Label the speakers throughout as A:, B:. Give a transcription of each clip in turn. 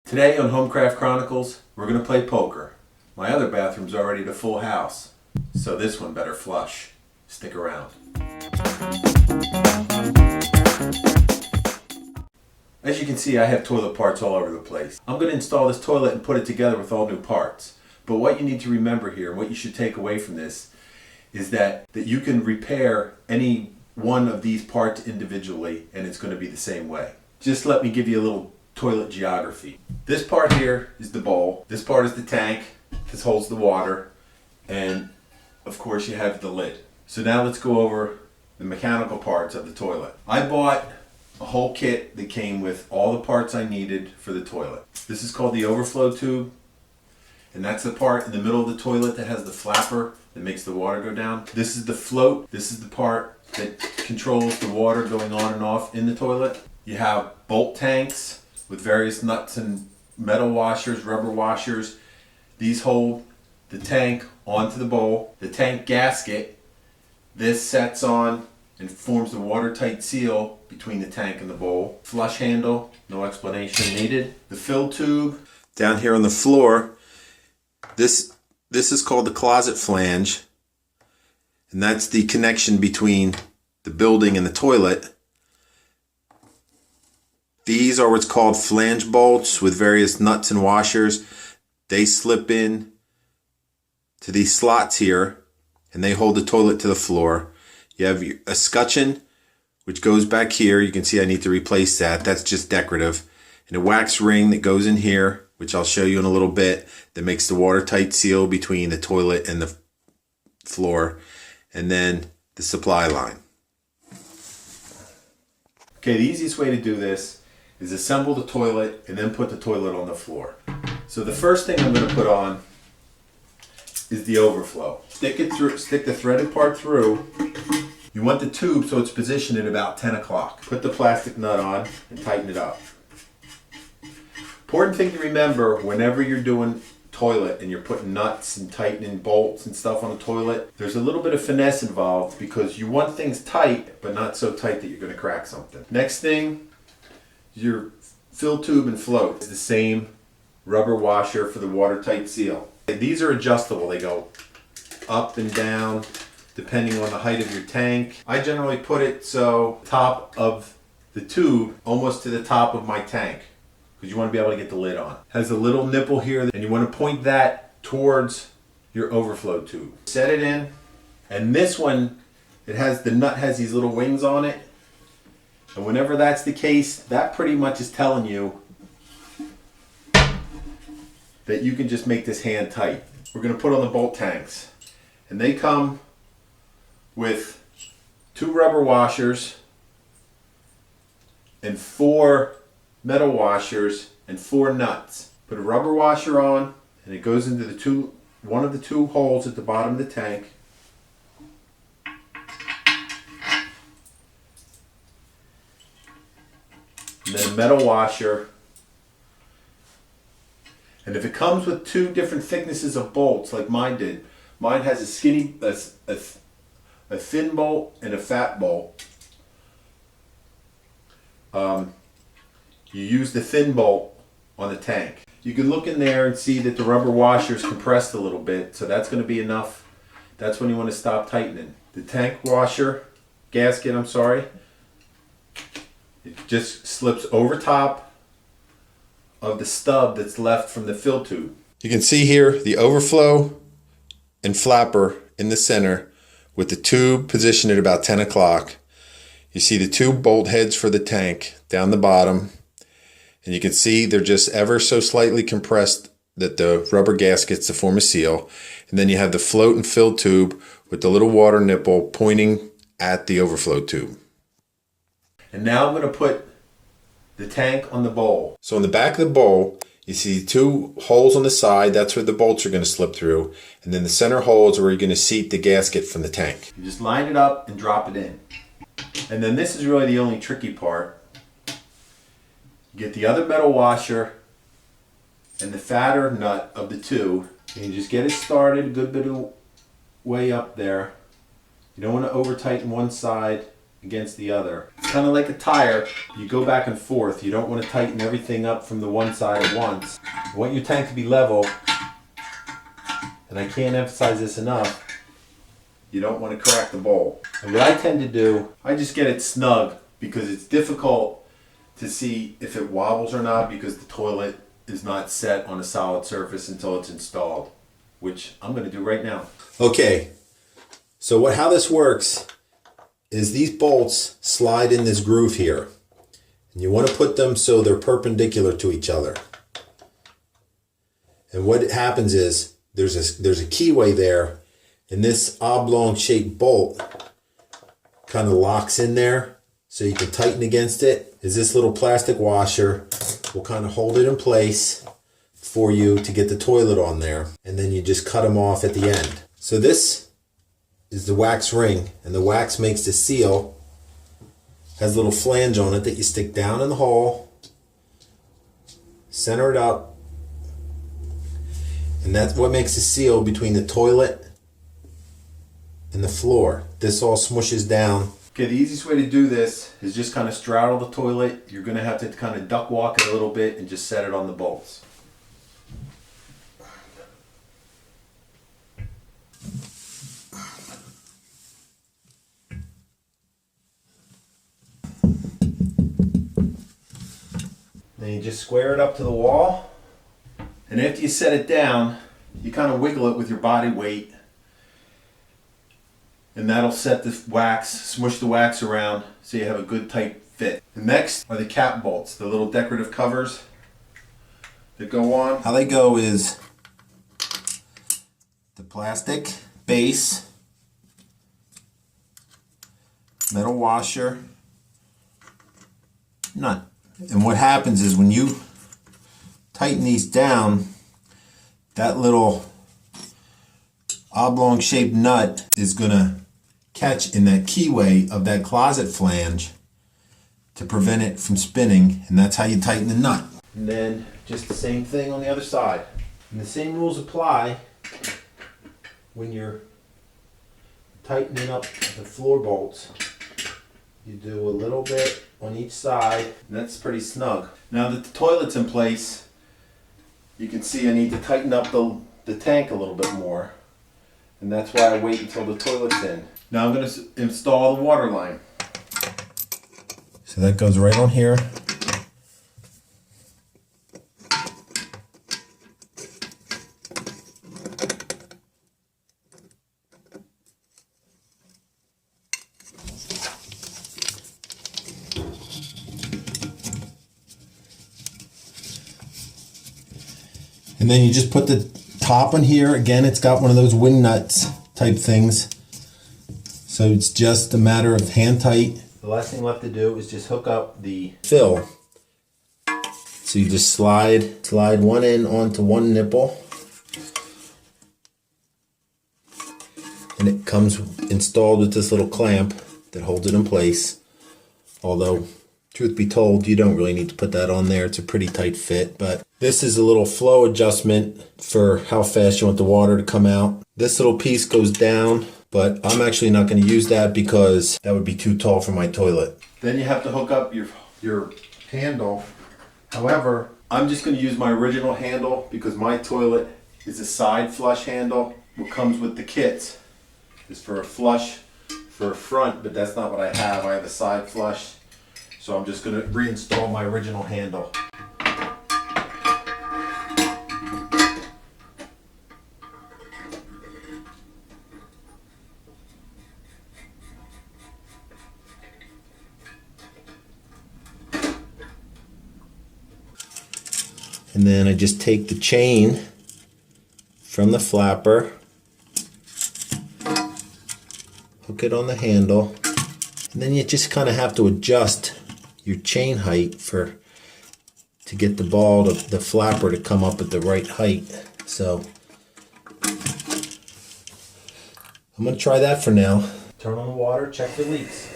A: Today on HomeCraft Chronicles, we're going to play poker. My other bathroom's already the full house, so this one better flush. Stick around. As you can see, I have toilet parts all over the place. I'm going to install this toilet and put it together with all new parts. But what you need to remember here, and what you should take away from this, is that you can repair any one of these parts individually and it's going to be the same way. Just let me give you a little toilet geography. This part here is the bowl. This part is the tank. This holds the water. And of course you have the lid. So now let's go over the mechanical parts of the toilet. I bought a whole kit that came with all the parts I needed for the toilet. This is called the overflow tube. And that's the part in the middle of the toilet that has the flapper that makes the water go down. This is the float. This is the part that controls the water going on and off in the toilet. You have bolt tanks with various nuts and metal washers, rubber washers. These hold the tank onto the bowl. The tank gasket, this sets on and forms the watertight seal between the tank and the bowl. Flush handle, no explanation needed. The fill tube down here on the floor. This is called the closet flange, and that's the connection between the building and the toilet. These are what's called flange bolts with various nuts and washers. They slip in to these slots here and they hold the toilet to the floor. You have a scutcheon which goes back here. You can see I need to replace that. That's just decorative. And a wax ring that goes in here, which I'll show you in a little bit, that makes the watertight seal between the toilet and the floor. And then the supply line. Okay, the easiest way to do this is assemble the toilet and then put the toilet on the floor. So the first thing I'm going to put on is the overflow. Stick the threaded part through. You want the tube so it's positioned at about 10 o'clock. Put the plastic nut on and tighten it up. Important thing to remember whenever you're doing toilet and you're putting nuts and tightening bolts and stuff on the toilet, there's a little bit of finesse involved because you want things tight but not so tight that you're going to crack something. Next thing, your fill tube and float. It's the same rubber washer for the watertight seal. These are adjustable. They go up and down depending on the height of your tank. I generally put it so top of the tube almost to the top of my tank because you want to be able to get the lid on. It has a little nipple here and you want to point that towards your overflow tube. Set it in, and this one, the nut has these little wings on it. And whenever that's the case, that pretty much is telling you that you can just make this hand tight. We're going to put on the bolt tanks. And they come with 2 rubber washers and 4 metal washers and 4 nuts. Put a rubber washer on and it goes into one of the 2 holes at the bottom of the tank. And then a metal washer. And if it comes with 2 different thicknesses of bolts like mine did, mine has a thin bolt and a fat bolt. You use the thin bolt on the tank. You can look in there and see that the rubber washer is compressed a little bit, so that's going to be enough. That's when you want to stop tightening. The tank gasket, it just slips over top of the stub that's left from the fill tube. You can see here the overflow and flapper in the center with the tube positioned at about 10 o'clock. You see the 2 bolt heads for the tank down the bottom. And you can see they're just ever so slightly compressed that the rubber gaskets to form a seal. And then you have the float and fill tube with the little water nipple pointing at the overflow tube. And now I'm going to put the tank on the bowl. So on the back of the bowl, you see 2 holes on the side. That's where the bolts are going to slip through. And then the center hole is where you're going to seat the gasket from the tank. You just line it up and drop it in. And then this is really the only tricky part. Get the other metal washer and the fatter nut of the 2. And you just get it started a good bit of way up there. You don't want to over tighten one side against the other. It's kind of like a tire. You go back and forth. You don't want to tighten everything up from the one side at once. You want your tank to be level, and I can't emphasize this enough, you don't want to crack the bowl. And what I tend to do, I just get it snug because it's difficult to see if it wobbles or not because the toilet is not set on a solid surface until it's installed, which I'm going to do right now. Okay, so how this works is these bolts slide in this groove here. And you want to put them so they're perpendicular to each other. And what happens is there's a keyway there, and this oblong shaped bolt kind of locks in there so you can tighten against it. Is this little plastic washer will kind of hold it in place for you to get the toilet on there, and then you just cut them off at the end. So this is the wax ring, and the wax makes the seal. Has a little flange on it that you stick down in the hole, center it up, and that's what makes the seal between the toilet and the floor. This all smushes down. Okay, the easiest way to do this is just kind of straddle the toilet. You're going to have to kind of duck walk it a little bit and just set it on the bolts. Then you just square it up to the wall, and after you set it down, you kind of wiggle it with your body weight, and that'll set the wax, smush the wax around so you have a good tight fit. The next are the cap bolts, the little decorative covers that go on. How they go is the plastic base, metal washer, nut. And what happens is when you tighten these down, that little oblong shaped nut is going to catch in that keyway of that closet flange to prevent it from spinning, and that's how you tighten the nut. And then just the same thing on the other side. And the same rules apply when you're tightening up the floor bolts. You do a little bit on each side, and that's pretty snug. Now that the toilet's in place, you can see I need to tighten up the tank a little bit more, and that's why I wait until the toilet's in. Now I'm going to install the water line. So that goes right on here. And then you just put the top on here. Again, it's got one of those wing nuts type things. So it's just a matter of hand tight. The last thing left to do is just hook up the fill. So you just slide one end onto one nipple. And it comes installed with this little clamp that holds it in place. Although, truth be told, you don't really need to put that on there. It's a pretty tight fit, but this is a little flow adjustment for how fast you want the water to come out. This little piece goes down, but I'm actually not going to use that because that would be too tall for my toilet. Then you have to hook up your handle. However, I'm just going to use my original handle because my toilet is a side flush handle. What comes with the kits is for a flush for a front, but that's not what I have. I have a side flush. So I'm just going to reinstall my original handle. And then I just take the chain from the flapper, hook it on the handle, and then you just kind of have to adjust your chain height to get the the flapper to come up at the right height. So I'm going to try that for now. Turn on the water, check for leaks.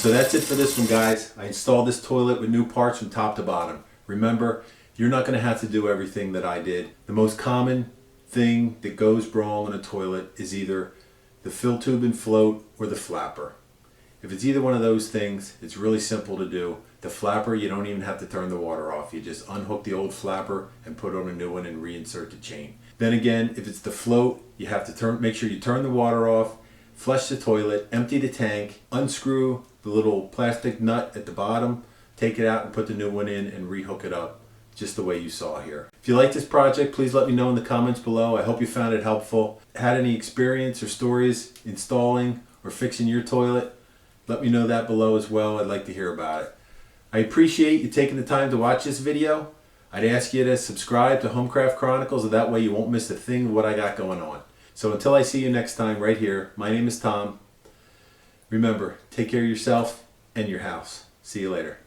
A: So that's it for this one, guys. I installed this toilet with new parts from top to bottom. Remember, you're not going to have to do everything that I did. The most common thing that goes wrong on a toilet is either the fill tube and float or the flapper. If it's either one of those things, it's really simple to do. The flapper, you don't even have to turn the water off. You just unhook the old flapper and put on a new one and reinsert the chain. Then again, if it's the float, you have to make sure you turn the water off, flush the toilet, empty the tank, unscrew the little plastic nut at the bottom, take it out and put the new one in and rehook it up just the way you saw here. If you like this project, please let me know in the comments below. I hope you found it helpful. Had any experience or stories installing or fixing your toilet? Let me know that below as well. I'd like to hear about it. I appreciate you taking the time to watch this video. I'd ask you to subscribe to HomeCraft Chronicles, and that way you won't miss a thing of what I got going on. So until I see you next time right here, my name is Tom. Remember, take care of yourself and your house. See you later.